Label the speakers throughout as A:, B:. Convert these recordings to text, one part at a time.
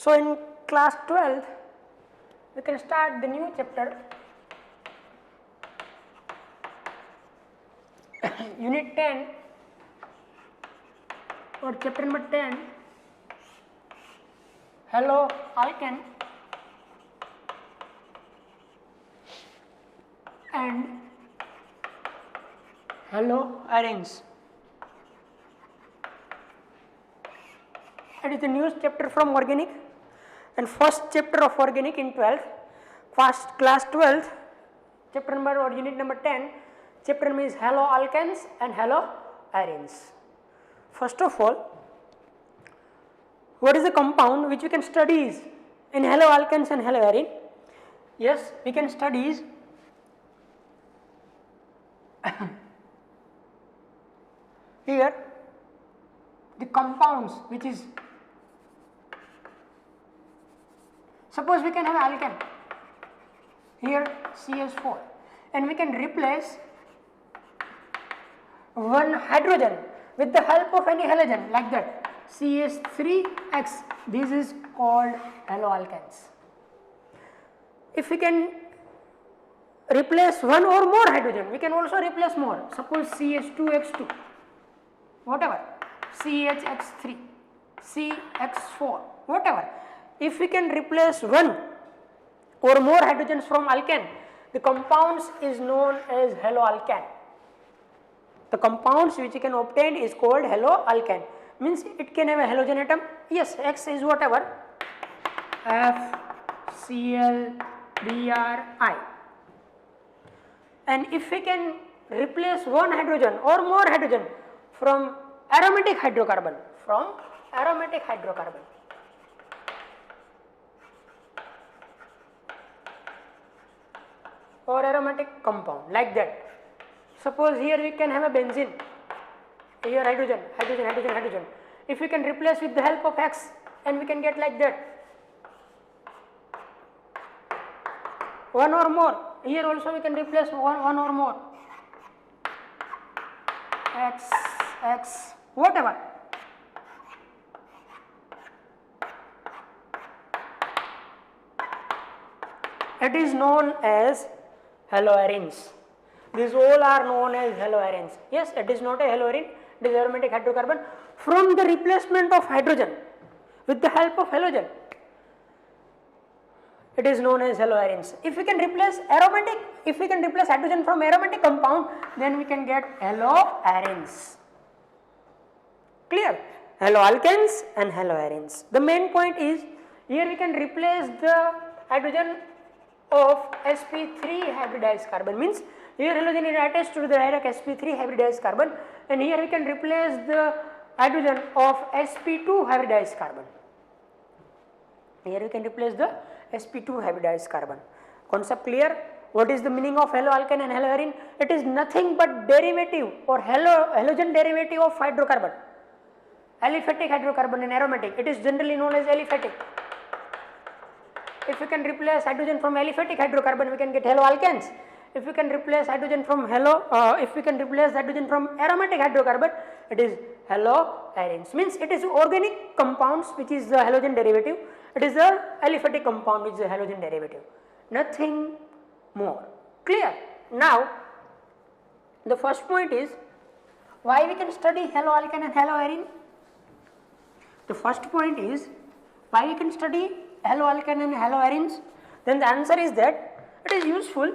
A: So in class 12th we can start the new chapter unit 10 or chapter number 10, hello alkane and haloarenes. It is the new chapter from organic and first chapter of organic in 12th, class 12th, chapter number or unit number 10, chapter name is haloalkanes and haloarenes. First of all, what is the compound which we can study in haloalkanes and haloarene? Yes, we can study here the compounds which is, suppose we can have alkane here CH4 and we can replace one hydrogen with the help of any halogen like that CH3X. This is called haloalkanes. If we can replace one or more hydrogen, we can also replace more, suppose CH2X2, whatever, CHX3, CX4, whatever. If we can replace one or more hydrogens from alkane, the compounds is known as haloalkane. The compounds which you can obtain is called haloalkane, means it can have a halogen atom, yes, X is whatever, FCl, Bri. And if we can replace one hydrogen or more hydrogen from aromatic hydrocarbon, or aromatic compound like that. Suppose here we can have a benzene, here hydrogen. If we can replace with the help of X and we can get like that. One or more, here also we can replace one or more, X, whatever. It is known as haloarenes. These all are known as haloarenes. Yes, it is not a haloarene, it is aromatic hydrocarbon from the replacement of hydrogen with the help of halogen. It is known as haloarenes. If we can replace hydrogen from aromatic compound, then we can get haloarenes. Clear? Haloalkanes and haloarenes. The main point is here we can replace the hydrogen of sp3 hybridized carbon, means here halogen is attached to the direct sp3 hybridized carbon and here we can replace the hydrogen of sp2 hybridized carbon. Here we can replace the sp2 hybridized carbon. Concept clear? What is the meaning of haloalkane and haloarene? It is nothing but derivative or halogen derivative of hydrocarbon. Aliphatic hydrocarbon and aromatic, it is generally known as aliphatic. If we can replace hydrogen from aliphatic hydrocarbon, we can get haloalkanes. If we can replace hydrogen from aromatic hydrocarbon, it is haloarenes. Means it is organic compounds which is the halogen derivative. It is the aliphatic compound which is the halogen derivative. Nothing more. Clear? Now, the first point is why we can study haloalkane and haloarene. The first point is why we can study haloalkane and haloarenes. Then the answer is that it is useful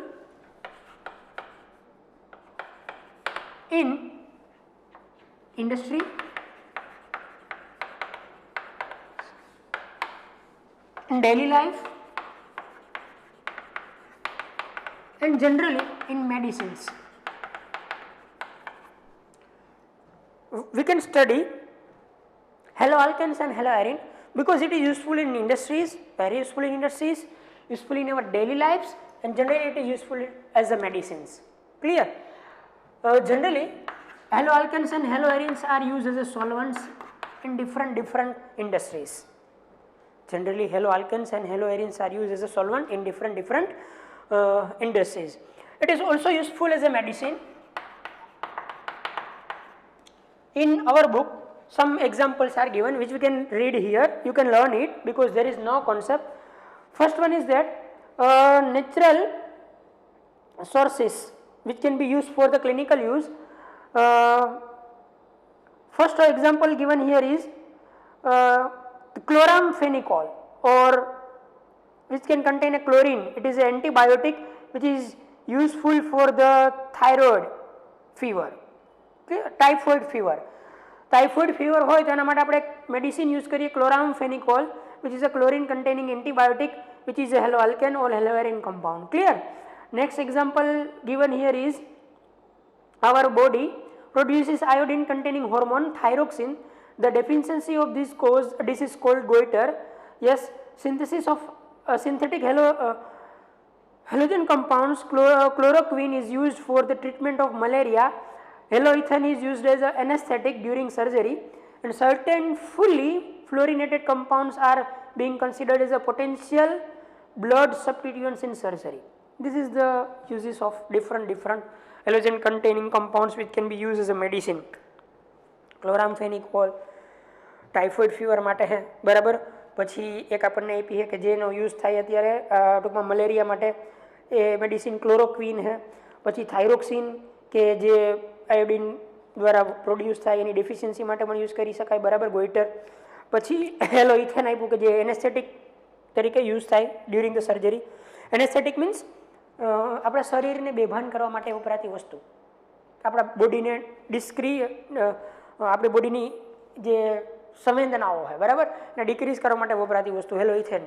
A: in industry, in daily life and generally in medicines. We can study haloalkanes and haloarene because it is useful in industries, very useful in industries, useful in our daily lives and generally it is useful as a medicines. Clear? Generally haloalkanes and haloarenes are used as a solvents in different industries. Generally haloalkanes and haloarenes are used as a solvent in different industries. It is also useful as a medicine. In our book some examples are given which we can read here. You can learn it because there is no concept. First one is that natural sources which can be used for the clinical use. First example given here is chloramphenicol, or which can contain a chlorine. It is an antibiotic which is useful for the thyroid fever, typhoid fever. Typhoid fever હોય તો એના માટે આપણે medicine use કરીએ chloramphenicol, which is a chlorine containing antibiotic which is a haloalkane or haloarine compound. Clear? Next example given here is our body produces iodine containing hormone thyroxine. The deficiency of this cause a disease called goiter. Yes, synthesis of synthetic halogen compounds. Chloroquine is used for the treatment of malaria. Haloethane is used as an anesthetic during surgery, and certain fully fluorinated compounds are being considered as a potential blood substituents in surgery. This is the uses of different halogen containing compounds which can be used as a medicine. chloramphenicol typhoid fever માટે હે, બરાબર. પછી એક આપણને આપી છે કે જેનો યુઝ થાય અત્યારે ટૂંકમાં મલેરિયા માટે, એ મેડિસિન ક્લોરોક્વિન છે. પછી થાઇરોક્સિન કે જે આયોડિન દ્વારા પ્રોડ્યુસ થાય એની ડેફિશિયન્સી માટે પણ યુઝ કરી શકાય, બરાબર, ગોઈટર. પછી હેલોઇથેન આપ્યું કે જે એનેસ્થેટિક તરીકે યુઝ થાય during the surgery. Anaesthetic means આપણા શરીરને બેભાન કરવા માટે વપરાતી વસ્તુ, આપણા બોડીને આપણી બોડીની જે સંવેદનાઓ હોય, બરાબર, ને ડિક્રીઝ કરવા માટે વપરાતી વસ્તુ haloethane.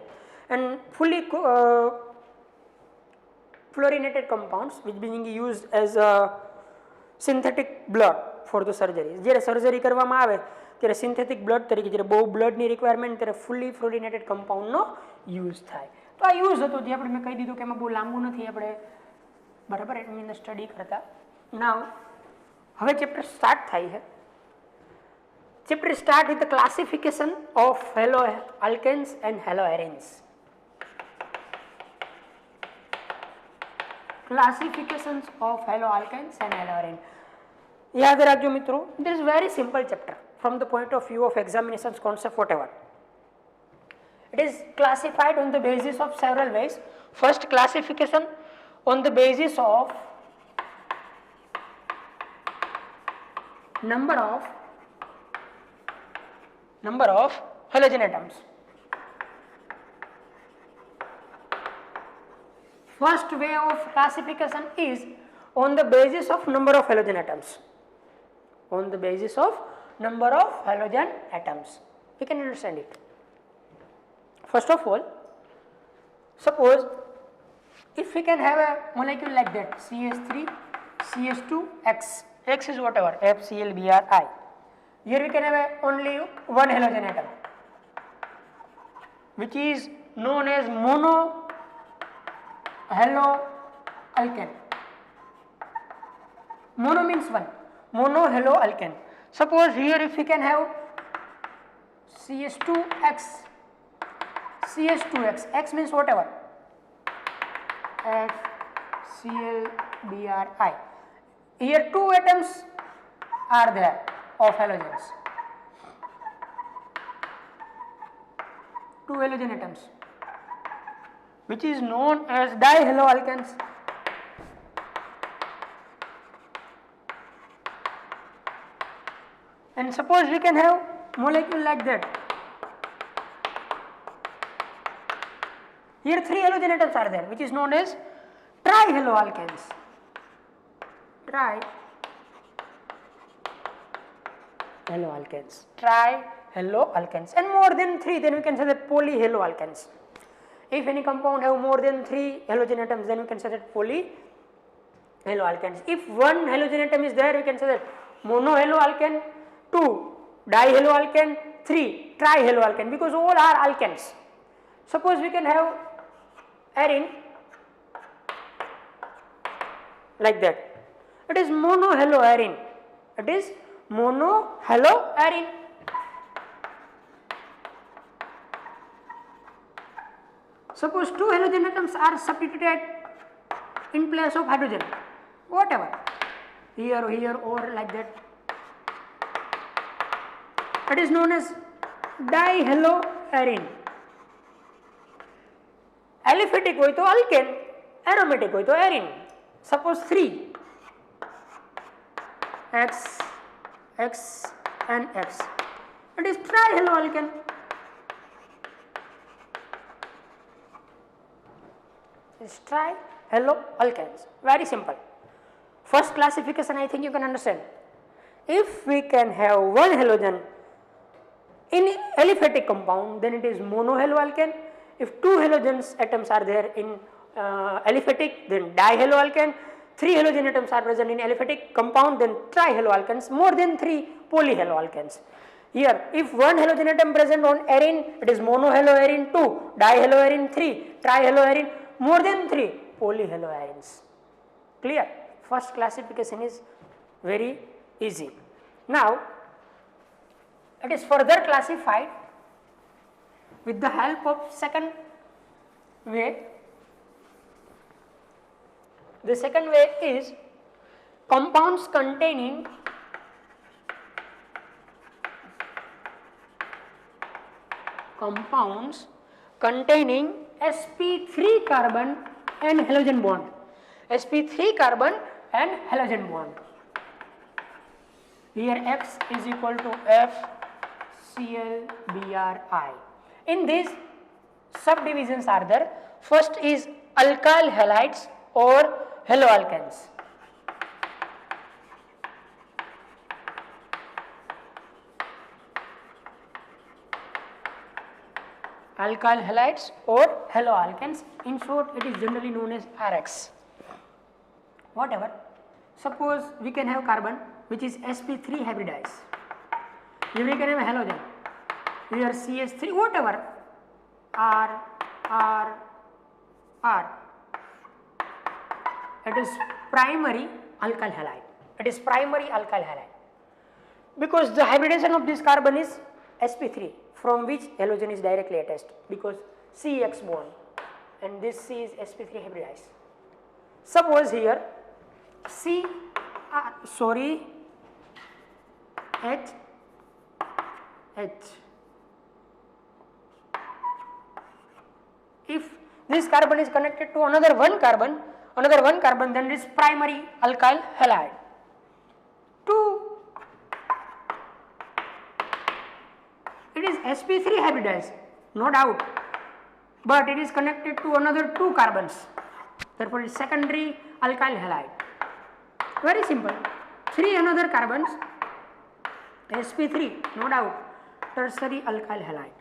A: And fully fluorinated compounds which being used as a synthetic blood for the surgery. જ્યારે સર્જરી કરવામાં આવે ત્યારે સિન્થેટિક બ્લડ તરીકે, જ્યારે બહુ બ્લડની રિક્વાયરમેન્ટ, ત્યારે ફુલ્લી ફ્લોરિનેટેડ કમ્પાઉન્ડનો યુઝ થાય. તો આ યુઝ હતો જે આપણે મેં કહી દીધું કે એમાં બહુ લાંબુ નથી, આપણે બરાબર એની અંદર સ્ટડી કરતા. નાવ હવે ચેપ્ટર સ્ટાર્ટ થાય છે. Chapter start with the classification of haloalkanes and haloarenes. Classifications of haloalkanes and haloarenes. યાદ રાખજો મિત્રો, this is very simple chapter from the point of view of examinations concept whatever. It is classified on the basis of several ways. First classification on the basis of number of halogen atoms. First way of classification is on the basis of number of halogen atoms. On the basis of number of halogen atoms. We can understand it. First of all, suppose if we can have a molecule like that, CH3, CH2, X. X is whatever, FClBrI. Here we can have only one halogen atom, which is known as mono haloalkane. Mono means one, mono haloalkane. Suppose here if we can have CH2X, CH2X, X means whatever, FClBrI. Here two atoms are there of halogens, two halogen atoms, which is known as dihaloalkanes. And suppose we can have molecule like that. Here three halogen atoms are there, which is known as trihaloalkanes. Trihaloalkanes. And more than three, then we can say that polyhaloalkanes. If any compound have more than three halogen atoms, then we can say that polyhaloalkanes. If one halogen atom is there, we can say that monohaloalkane, 2 dihaloalkane, 3 trihaloalkane, because all are alkanes. Suppose we can have arene like that. It is monohaloarene. It is monohaloarene. Suppose two halogen atoms are substituted in place of hydrogen, whatever, here or like that. It is known as dihaloarine. Aliphatic હોય તો alkane, aromatic હોય તો arine. Suppose 3 X, X and X. It is trihaloalkane. It's trihaloalkanes. Very simple. First classification I think you can understand. If we can have one halogen in aliphatic compound, then it is monohaloalkane. If two halogens atoms are there in aliphatic, then dihaloalkane. 3 halogen atoms are present in aliphatic compound, then trihaloalkanes. More than 3 polyhaloalkanes. Here, if one halogen atom present on arine, it is monohaloarine 2, dihaloarine 3, trihaloarine, more than 3 polyhaloarines. Clear? First classification is very easy. Now, it is further classified with the help of second way. The second way is compounds containing sp3 carbon and halogen bond. sp3 carbon and halogen bond. Here X is equal to FClBrI. In these subdivisions are there. First is alkyl halides or haloalkanes. Alkyl halides or haloalkanes. In short, it is generally known as RX. Whatever. Suppose we can have carbon which is sp3 hybridized. Here we can have halogen. Here CH3, whatever. R. It is primary alkyl halide. It is primary alkyl halide. Because the hybridization of this carbon is sp3, from which halogen is directly attached, because CX bond, and this C is sp3 hybridized. Suppose here H. If this carbon is connected to another one carbon, then it is primary alkyl halide. 2. It is sp3 hybridized, no doubt, but it is connected to another 2 carbons. Therefore, it is secondary alkyl halide. Very simple. 3 another carbons, sp3, no doubt, tertiary alkyl halide.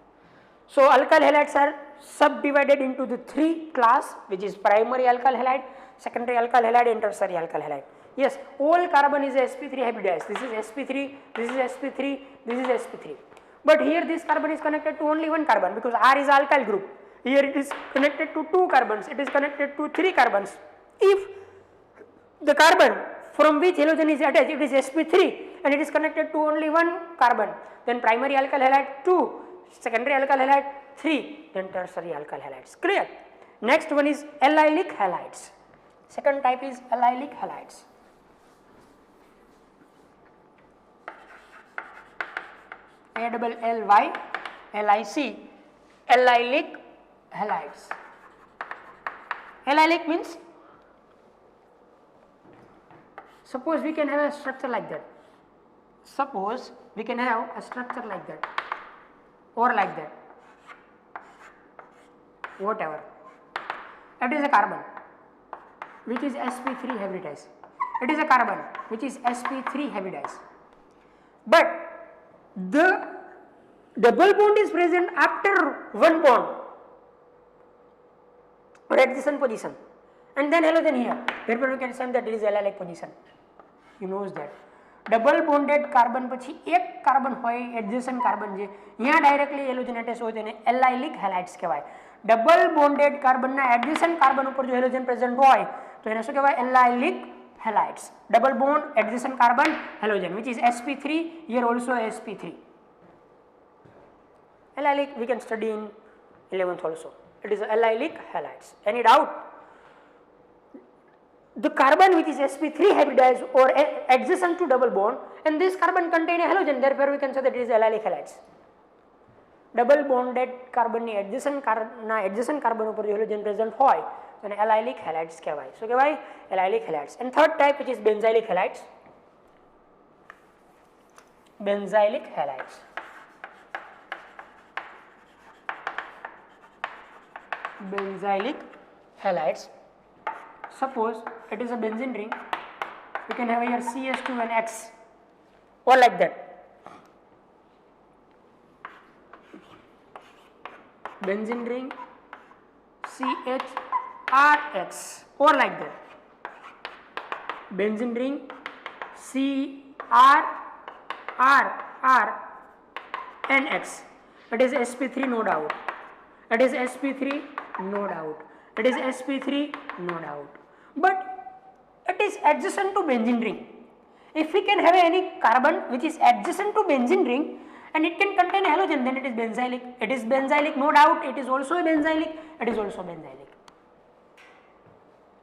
A: So, alkyl halides are subdivided into the 3 class, which is primary alkyl halide, secondary alkyl halide and tertiary alkyl halide. Yes, all carbon is sp3 hybridized. This is sp3, this is sp3, this is sp3. But here this carbon is connected to only one carbon, because R is alkyl group. Here it is connected to 2 carbons, it is connected to 3 carbons. If the carbon from which halogen is attached, it is sp3 and it is connected to only one carbon, then primary alkyl halide 2, secondary alkyl halide 3, then tertiary alkyl halides. Clear? Next one is allylic halides. Second type is allylic halides. ALLYLIC, allylic halides. Allylic means, suppose we can have a structure like that. Suppose we can have a structure like that or like that, whatever. It is a carbon which is sp3 hybridized. It is a carbon which is sp3 hybridized. But the double bond is present after one bond or adjacent position, and then halogen here. Therefore, we can say that it is allylic position. You knows that. Double bonded carbon પછી એક carbon હોય એડજેસન્ટ carbon જે અહીંયા directly halogen attach હોય તેને allylic હેલાઇડ્સ કહેવાય. Double bonded કાર્બનના એડજેસન્ટ carbon ઉપર જો હેલોજન પ્રેઝન્ટ હોય તો એને શું કહેવાય? Allylic halides. Double bond adjacent carbon halogen, which is sp3, here also sp3. Allylic we can study in 11th also. It is allylic halides. Any doubt? the carbon which is sp3 hybridized or adjacent to double bond, and this carbon contain a halogen, therefore we can say that it is allylic halides. Double bonded carbon ની adjacent carbon ઉપર halogen present હોય તો allylic halides કહેવાય. શું કહેવાય? allylic halides. And third type which is benzylic halides. Benzylic halides. Benzylic halides. Suppose it is a benzene ring, we can have here CH2 and X, or like that. Benzene ring CHRX, or like that. Benzene ring CRR and X. It is sp3, no doubt. It is sp3, no doubt. It is sp3, no doubt. But it is adjacent to benzene ring. If we can have any carbon which is adjacent to benzene ring and it can contain halogen, then it is benzylic. It is benzylic, no doubt. It is also a benzylic. It is also benzylic.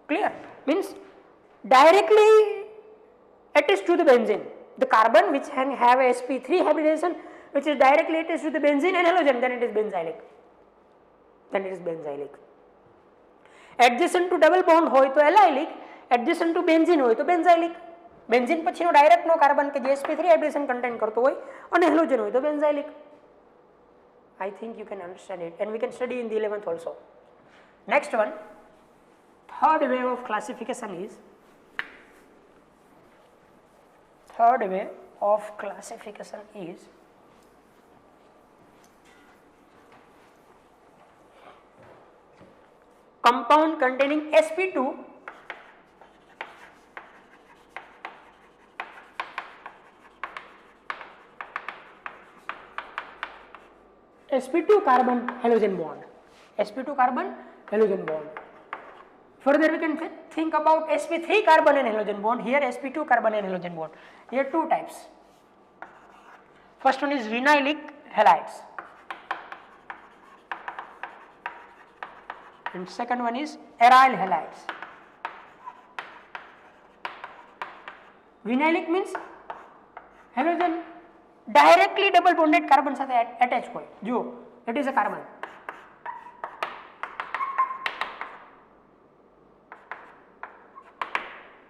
A: Clear? Means directly attached to the benzene. The carbon which can have a sp3 hybridization, which is directly attached to the benzene and halogen, then it is benzylic. Then it is benzylic. Adjacent to double bond હોય તો allylic, adjacent to benzene હોય તો benzylic. Benzene પછીનો direct નો carbon કે જે sp3 હાઇબ્રિડેશન content કરતો હોય અને હેલોજન હોય તો benzylic. I think you can understand it, and we can study in the 11th also. Next one, third way of classification is compound containing sp2 carbon halogen bond. sp2 carbon halogen bond. Further we can think about sp3 carbon and halogen bond. Here sp2 carbon and halogen bond. Here two types. First one is vinylic halides and second one is aryl halides. Vinylic means halogen directly double bonded carbon સાથે attach હોય. જો it is a carbon.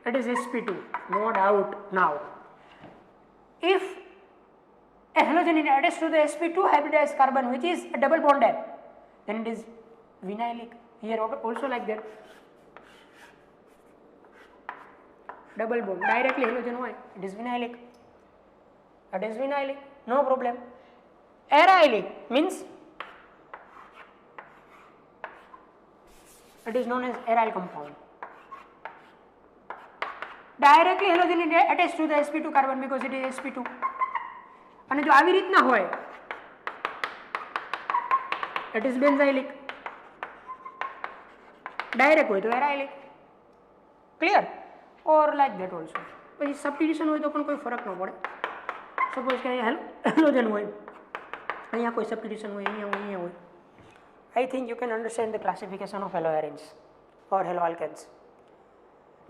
A: It is sp2, no doubt. Now if a halogen is attached to the sp2 hybridized carbon which is a double bonded, then it is vinylic. Here also like that, double bond directly halogen હોય, it is vinylic. It is vinylic, no problem. Arylic means it is known as aryl compound. Directly halogen is attached to the sp2 carbon because it is sp2. અને જો આવી રીતના હોય, it is benzylic. Direct હોય તો arylic. Clear? Or like that also. પછી substitution હોય તો પણ કોઈ ફરક ન પડે. Suppose કે halogen હોય, અહીંયા કોઈ substitution હોય, અહીંયા હોય. I think you can understand the classification of haloarenes or haloalkanes.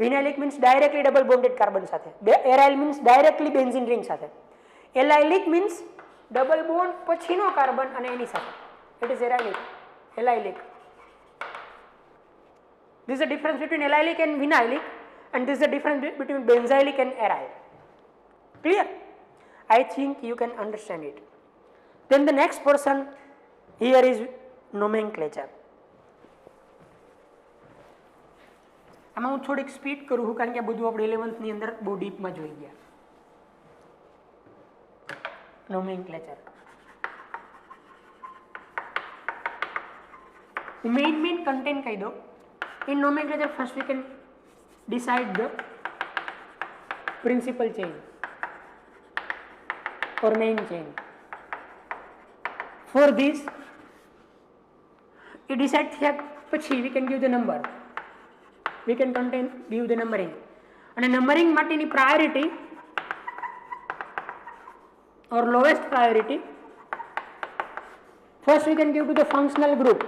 A: Vinylic means directly double bonded carbon સાથે. Aryl means directly benzene ring સાથે. Allylic means double bond પછીનો કાર્બન અને એની સાથે. It is allylic. This is the difference between allylic and vinylic, and this is the difference between benzylic and aryl. Clear? I think you can understand it. Then the next portion here is nomenclature. આમાં હું થોડીક speed કરું કારણ કે આ બધું આપણે 11th ની અંદર બહુ ડીપમાં જોઈ ગયા. Nomenclature. Main content કહી દો. In nomenclature first we can decide the principal chain or main chain. For this we decide થયા પછી we can give the number. We can give the numbering. And numbering માટેની priority or lowest priority, first we can give to the functional group.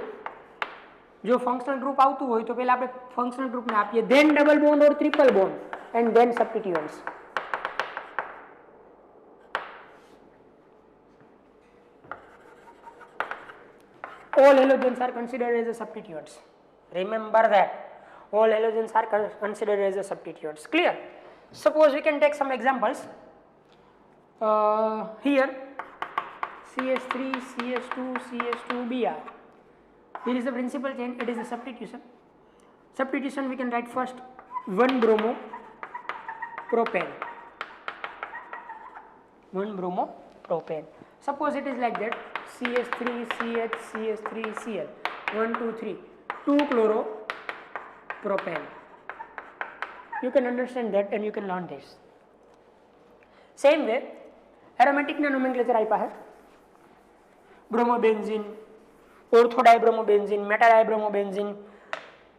A: જો functional group આવતું હોય તો પહેલા આપણે functional ગ્રુપને આપીએ, then double bond or triple bond and then substituents. All halogens are considered as a substituents. Remember that all halogens are considered as a substituents. Clear? Suppose we can take some examples. Here CH3, CH2, CH2, Br. Here is the principal chain. It is a substitution. Substitution we can write first 1 bromo propane. 1 bromo propane. Suppose it is like that. CH3, CH, CH3, Cl. 1, 2, 3. 2 chloro propane. You can understand that and you can learn this. Same way, aromatic nomenclature आइपा है. Bromobenzene, orthodibromobenzen, metadibromobenzen,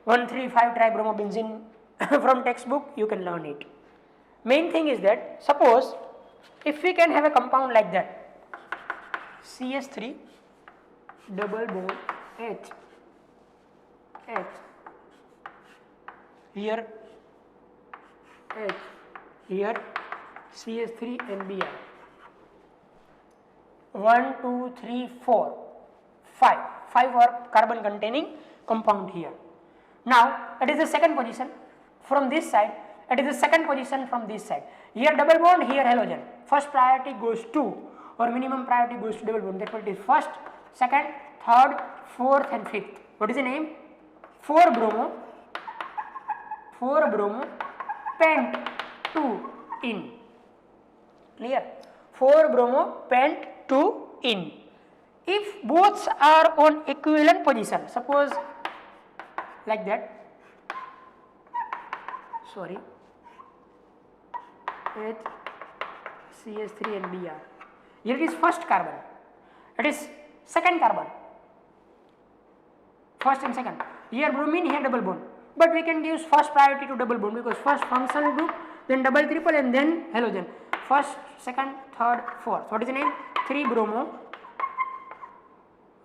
A: 1,3,5 tribromobenzene. From textbook you can learn it. Main thing is that suppose if we can have a compound like that, CH3 double bond H, here H, here CH3 and Br. 1, 2, 3, 4, 5. 5 are carbon containing compound here. Now it is the second position from this side. It is the second position from this side. Here double bond, here halogen. First priority goes to, or minimum priority goes to double bond. Therefore it is first, second, third, fourth and fifth. What is the name? 4 bromo pent 2 in. Clear? 4 bromo pent 2 in. If both are on equivalent position, suppose like that, sorry, H, CH3 and Br. Here it is first carbon, it is second carbon, first and second. Here bromine, here double bond, but we can use first priority to double bond because first functional group, then double triple and then halogen. First, second, third, fourth. What is the name? 3 bromo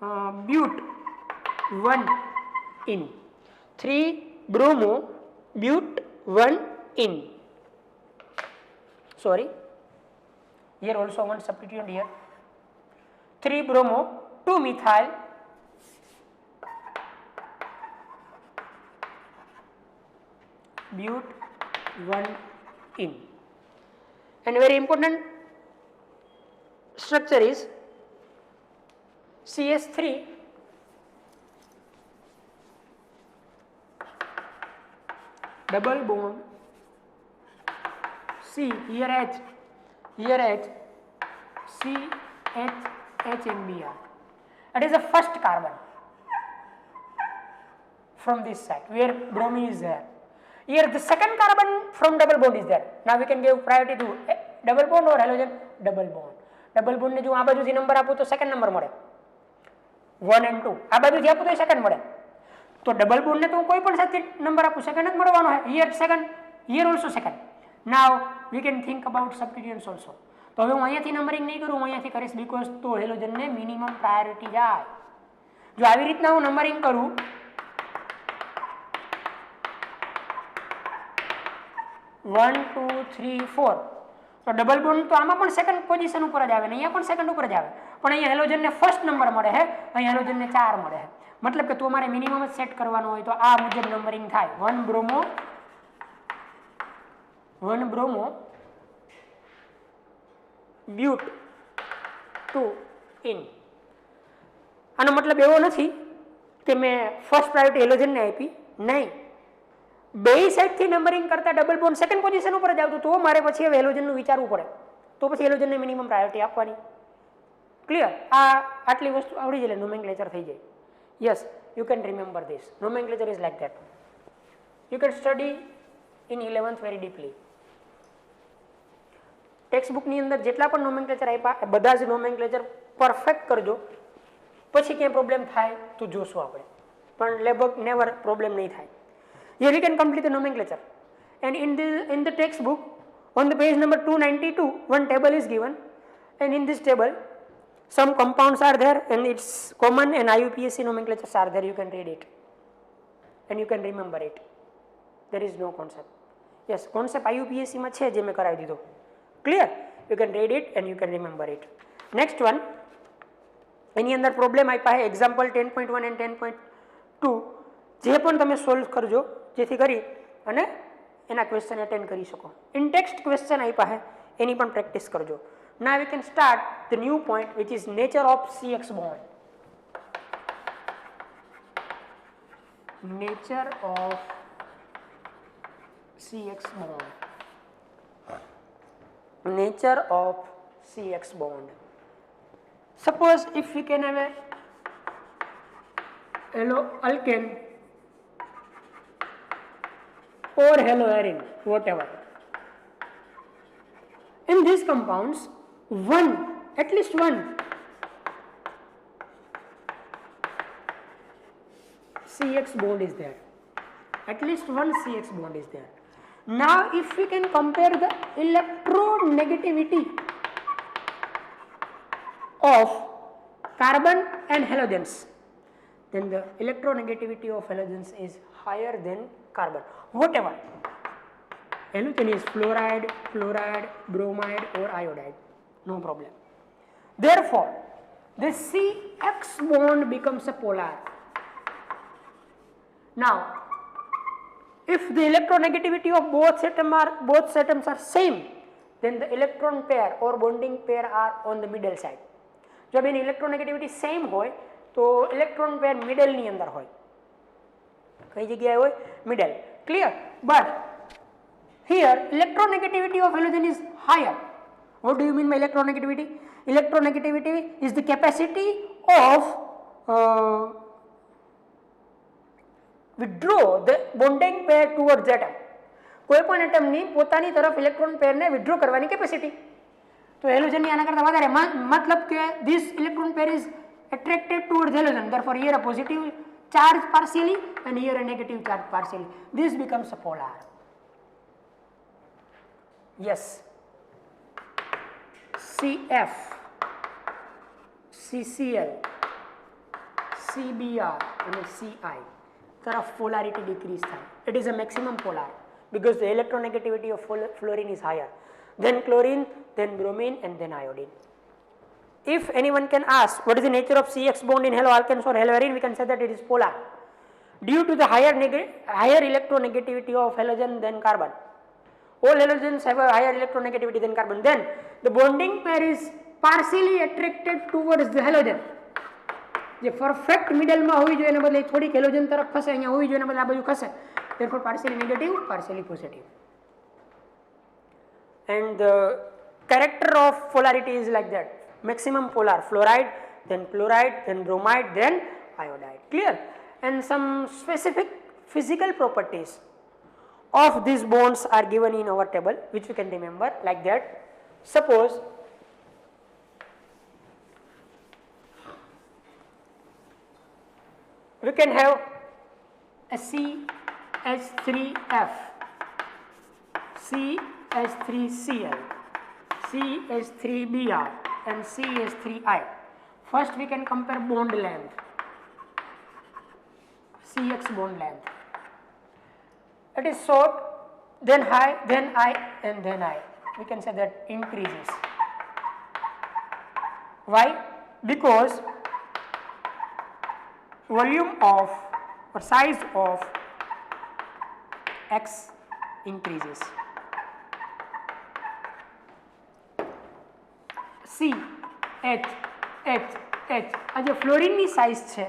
A: but 1 in. 3 bromo but 1 in. Sorry, here also one substituent here. 3 bromo 2 methyl but 1 in. And very important structure is CH3 double bond C, here H, C, H and Br. It is the first carbon from this side where bromine is there. Here the second carbon from double bond is there. Now we can give priority to double bond or halogen. Double bond. Double bond ने जो आ बाजू थी number आपो तो second number મળે 1 and 2. આ બાજુ થી આપો તો સેકન્ડ મળે. તો ડબલ બોન્ડ ને તો કોઈ પણ સાથે નંબર આપો સેકન્ડ જ મળવાનો છે. here second, here also second. Now we can think about substituents also. તો હવે હું અહીંયાથી નંબરિંગ નહીં કરું, હું અહીંયાથી કરીશ બીકોઝ તો હેલોજન ને મિનિમમ પ્રાયોરિટી જાય. જો આવી રીતના હું નંબરિંગ કરું, वन टू थ्री फोर, तो डबल बोन्ड तो आमा पण सेकंड पोजीशन पर ज आवे ने, अहींया पण सेकंड पर ज आवे, पण अहींया हेलोजन ने फर्स्ट नंबर मळे है, अहींया हेलोजन ने 4 मळे है. मतलब के तुम्हारे मिनिमम सेट करवानो होय तो आ मुजब नंबरिंग थाय. 1 ब्रोमो ब्यूट 2 इन. आनो मतलब एवो नथी के मैं फर्स्ट प्रायोरिटी हेलोजन ने आपी, नहीं. બે સાઈડથી નંબરિંગ કરતા ડબલ બોન્ડ સેકન્ડ પોઝિશન ઉપર જ આવતું, તો મારે પછી હવે હેલોજનનું વિચારવું પડે, તો પછી હેલોજનને મિનિમમ પ્રાયોરિટી આપવાની. ક્લિયર? આ આટલી વસ્તુ આવડી જાય નોમેનક્લેચર થઈ જાય. Yes, you can remember this. Nomenclature is like that. You can study in 11th very deeply. ટેક્સ્ટ બુકની અંદર જેટલા પણ નોમેનક્લેચર આપ્યા એ બધા જ નોમેનક્લેચર પરફેક્ટ કરજો, પછી ક્યાંય પ્રોબ્લેમ થાય તો જોશું આપણે, પણ લેબક નેવર પ્રોબ્લેમ નહીં થાય. Here we can complete the nomenclature, and in the textbook on the page number 292 one table is given, and in this table some compounds are there and it's common and IUPAC nomenclatures are there. You can read it. and you can remember it. There is no concept. Yes, concept IUPAC માં છે જે મેં કરાવી દીધો. Clear? You can read it and you can remember it. Next one, એની અંદર problem આપ્યા છે example 10.1 and 10.2 જે પણ તમે સોલ્વ કરજો જેથી કરી અને એના ક્વેશ્ચન અટેન્ડ કરી શકો. ઇન ટેક્સ્ટ ક્વેશ્ચન આપ્યા છે એની પણ પ્રેક્ટિસ કરજો. Now we can start the new point which is nature of CX bond. Nature of CX bond. Nature of CX bond. Suppose if we can have a halo alkane or haloarine, whatever. In these compounds, at least one CX bond is there. At least one CX bond is there. Now, if we can compare the electronegativity of carbon and halogens, then the electronegativity of halogens is higher than carbon. Whatever. Halogen is fluoride, bromide or iodide. No problem. Therefore, the CX bond becomes a polar. Now, if the electronegativity of both atoms are same, then the electron pair or bonding pair are on the middle side. जब इन electronegativity same होय तो electron pair middle ની અંદર હોય. કઈ જગ્યાએ હોય? Middle. Clear? But here electronegativity of halogen is higher. What do you mean by electronegativity? Electronegativity is the capacity of withdraw the bonding pair towards atom. કોઈ પણ એટમ ની પોતાની તરફ ઇલેક્ટ્રોન પેર ને વિથડ્રો કરવાની કેપેસિટી. તો halogen ની આના કરતા વધારે, મતલબ કે this electron pair is attracted towards halogen, therefore here a positive charge partially and here a negative charge partially. This becomes a polar. Yes, CF, CCl, CBr and CI तरफ polarity decrease થાય. It is a maximum polar because the electronegativity of fluorine is higher then chlorine, then bromine and then iodine. If anyone can ask what is the nature of CX bond in haloalkanes or haloarine, we can say that it is polar due to the higher electronegativity of halogen than carbon. All halogens have a higher electronegativity than carbon. Then the bonding pair is partially attracted towards the halogen. જે perfect મિડલમાં હોવી જોઈએ એના બદલે થોડીક halogen તરફ ખસે, અહીંયા હોવી જોઈએ એના બદલે આ બાજુ ખસે. therefore partially negative, partially positive. And the character of polarity is like that. Maximum polar, fluoride, then chloride, then bromide, then iodide. Clear? And some specific physical properties of these bonds are given in our table, which you can remember like that. Suppose we can have a CH3F, CH3Cl, CH3Br and CH3I. First we can compare bond length, CX bond length. It is short, then high, then I and then I. We can say that increases. Why? Because volume of or size of X increases. C, H, H, H. આ જે ફ્લોરિનની size છે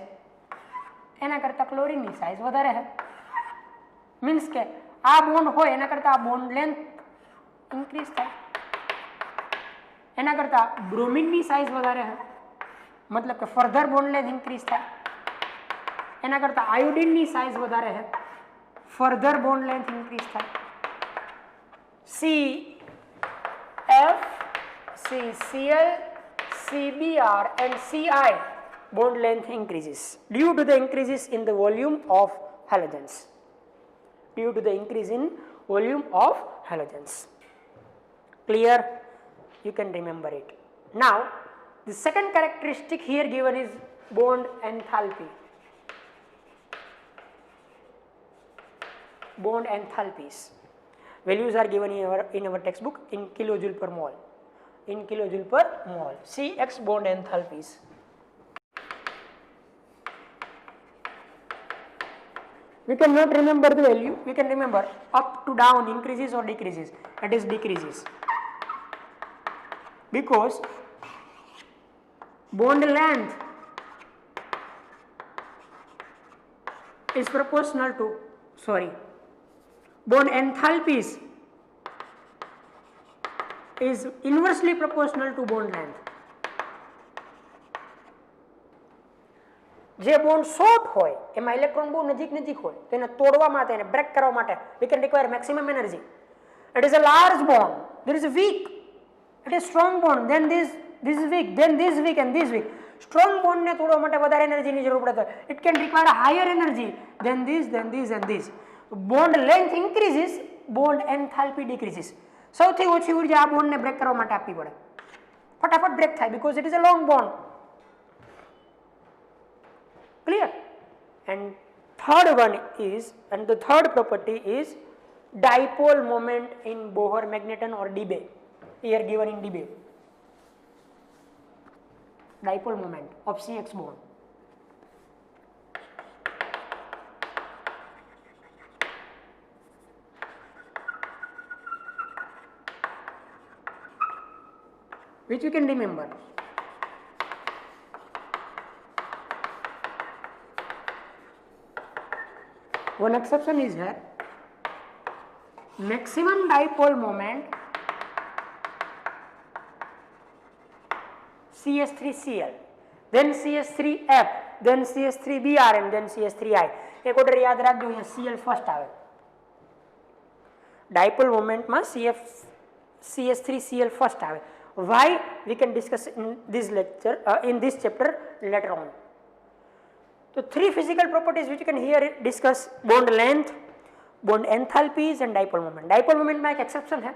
A: એના કરતાં ક્લોરિનની size વધારે છે. Means કે આ bond હોય એના કરતાં આ બોન્ડ લેન્થ ઇન્ક્રીઝ થાય. એના કરતાં બ્રોમિનની સાઇઝ વધારે છે, મતલબ કે ફર્ધર બોન્ડ લેન્થ ઇન્ક્રીઝ થાય. એના કરતાં આયોડિનની સાઇઝ વધારે છે, ફર્ધર બોન્ડ લેન્થ ઇન્ક્રીઝ થાય. CF, CCl, CBr and CI bond length increases due to the increases in the volume of halogens. Due to the increase in volume of halogens. Clear? You can remember it. Now, the second characteristic here given is bond enthalpy. bond enthalpies. Values are given in our textbook in kilojoule per mole. In kilojoule per mole. Cx bond enthalpies. We cannot remember the value. We can remember up to down, increases or decreases. That is decreases. Because bond length is proportional to, bond enthalpies is inversely proportional to bond length. જે bond short હોય એમાં electron બહુ નજીક નજીક હોય તો એને તોડવા માટે એને બ્રેક કરવા માટે we can require maximum energy. It is a large bond, there is a weak, it is strong bond, then this is weak, then this weak and this weak. Strong bond ને તોડવા માટે વધારે energy ની જરૂર પડે. It can require a higher energy than this and this. Bond length increases, bond enthalpy decreases. સૌથી ઓછી ઉર્જા આ બોન્ડ ને બ્રેક કરવા માટે આપવી પડે. ફટાફટ બ્રેક થાય because it is a long bond. Clear? And third one is, and the third property is dipole moment in Bohr magneton or Debye. Here given in Debye. Dipole moment of CX bond. Which you can remember. One exception is here. Maximum dipole moment CS3Cl, then CS3F, then CS3Br and then CS3I. એક order યાદ રાખજો, અહીંયા Cl first આવે. Dipole moment માં CS3Cl first આવે. Why? We can discuss in this lecture, in this chapter later on. So three physical properties which you can here discuss: bond length, bond enthalpies and dipole moment. Dipole moment में एक exception है.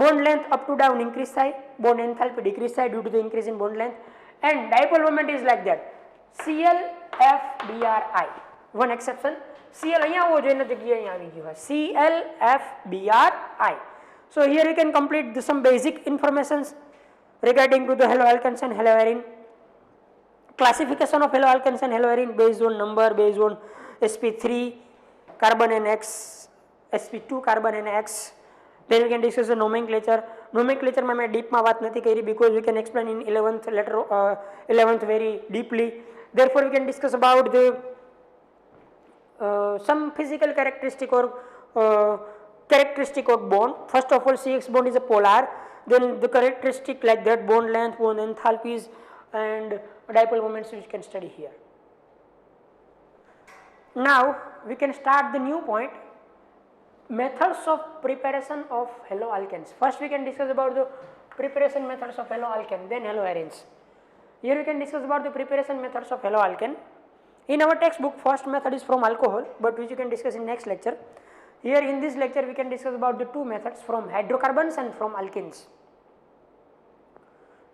A: Bond length up to down increase થાય, bond enthalpy decrease થાય due to the increase in bond length, and dipole moment is like that. Cl F Bri. One exception. Cl અહીંયા આવો જોઈએ ને જગ્યાએ અહીંયા આવી ગયું. Cl F Bri. So here we can complete some basic informations regarding to the haloalkanes and haloarine. Classification of haloalkanes and haloarine based on number, based on sp3 carbon and X, sp2 carbon and X. Then we can discuss the nomenclature. Nomenclature में मैं deep में बात नहीं करी because we can explain in 11th very deeply. Therefore we can discuss about the some physical characteristic or characteristic of bond. First of all, CX bond is a polar. Then the characteristic like that, bond length, bond enthalpies and dipole moments which can study here. Now we can start the new point, methods of preparation of haloalkanes. First we can discuss about the preparation methods of haloalkane, then haloarenes. Here we can discuss about the preparation methods of haloalkane. In our textbook, first method is from alcohol, but which you can discuss in next lecture. Here in this lecture we can discuss about the two methods from hydrocarbons and from alkenes,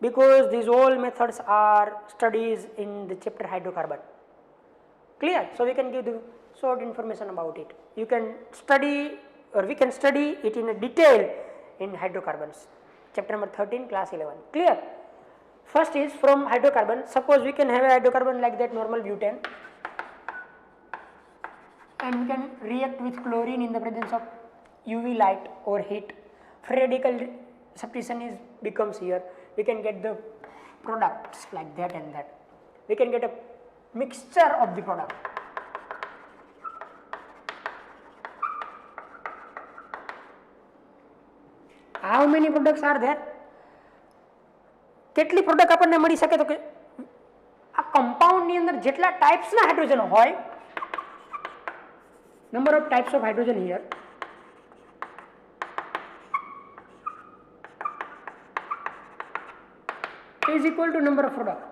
A: because these all methods are studies in the chapter hydrocarbon. Clear? So we can give the short information about it. You can study, or we can study it in a detail in hydrocarbons, chapter number 13, class 11. Clear? First is from hydrocarbon. Suppose we can have a hydrocarbon like that, normal butane, and we can react with chlorine in the presence of UV light or heat. Free radical substitution becomes here. We can get the products like that and that. We can get a mixture of the product. How many products are there? કેટલી product આપણને મળી શકે? તો કે આ compound ની અંદર જેટલા ટાઈપ્સ ના હાઇડ્રોજન હોય, number of types of hydrogen here, is equal to number of product.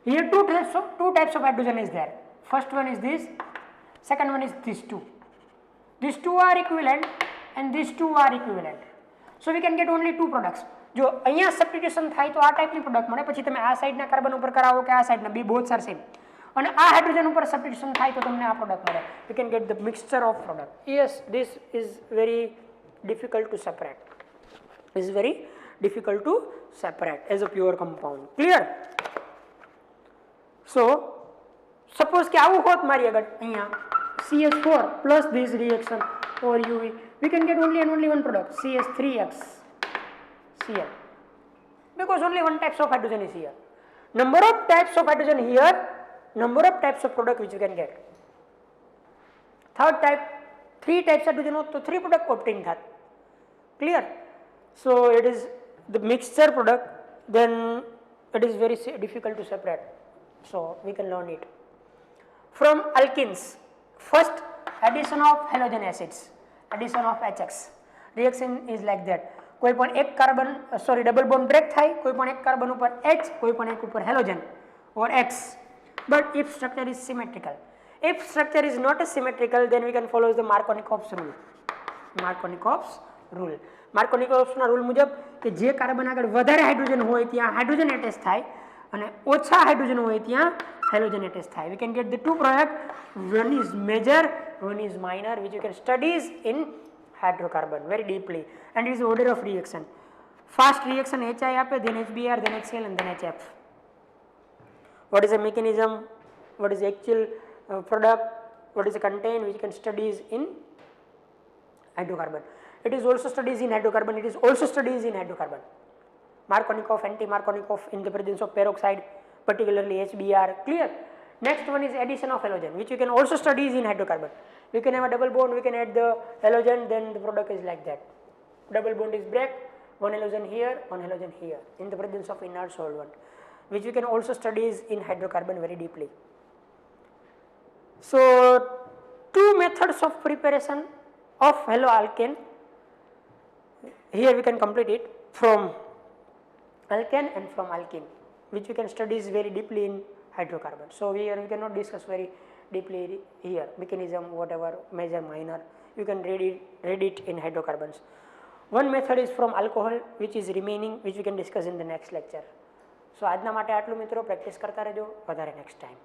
A: Here two types of hydrogen is there. First one is this, second one is these two. These two are equivalent and these two are equivalent. So we can get only two products. જો અહીંયા substitution થાય તો આ ટાઈપની product મળે, પછી તમે આ સાઈડના કાર્બન ઉપર કરાવો કે આ સાઈડના, બી બોથ આર સેમ. અને આ હાઇડ્રોજન ઉપર સબસ્ટિટ્યુશન થાય તો તમને આ પ્રોડક્ટ મળે. You can get the mixture of product. Yes, this is very difficult to separate. This is very difficult to separate as a pure compound. Clear? So suppose કે આવું હોત મારી આગળ અહીંયા CH4 plus this reaction over UV, we can get only and only one product, CH3X Cl, because only one types of hydrogen is here. Number of types of hydrogen here, number of types of product which you can get. Third type, 3 types hydrogen हो तो 3 product obtained that. Clear? So it is the mixture product, then it is very difficult to separate. So we can learn it. From alkenes, first addition of halogen acids, addition of HX. Reaction is like that. કોઈ પણ એક carbon double bond break થાય, કોઈ પણ એક carbon ઉપર H, કોઈ પણ એક ઉપર halogen or X. But if structure is symmetrical, if structure is not symmetrical, then we can follow the Markovnikov's rule. Markovnikov's rule. Markovnikov's ના રૂલ મુજબ કે જે કાર્બન આગળ વધારે હાઇડ્રોજન હોય ત્યાં હાઇડ્રોજન એટેચ થાય અને ઓછા હાઇડ્રોજન હોય ત્યાં halogen attached થાય. We can get the two product, one is major, one is minor, which you can studies in hydrocarbon very deeply, and it is order of reaction. Fast reaction HI ape, then HBr, then HCl, and then HF. What is the mechanism, what is the actual product, what is the content, which you can studies in hydrocarbon. It is also studies in hydrocarbon, it is also studies in hydrocarbon. Markovnikov, anti-Markovnikov in the presence of peroxide, particularly HBr. Clear? Next one is addition of halogen, which you can also study in hydrocarbon. We can have a double bond, we can add the halogen, then the product is like that. Double bond is break, one halogen here, one halogen here, in the presence of inert solvent, which we can also study in hydrocarbon very deeply. So 2 methods of preparation of haloalkane. Here we can complete it from alkane and from alkene, which we can study very deeply in hydrocarbon. So we cannot discuss very deeply here, mechanism, whatever, major, minor, you can read it in hydrocarbons. One method is from alcohol, which is remaining, which we can discuss in the next lecture. So આજના માટે આટલું મિત્રો, practice કરતા રહેજો, વધારે next time.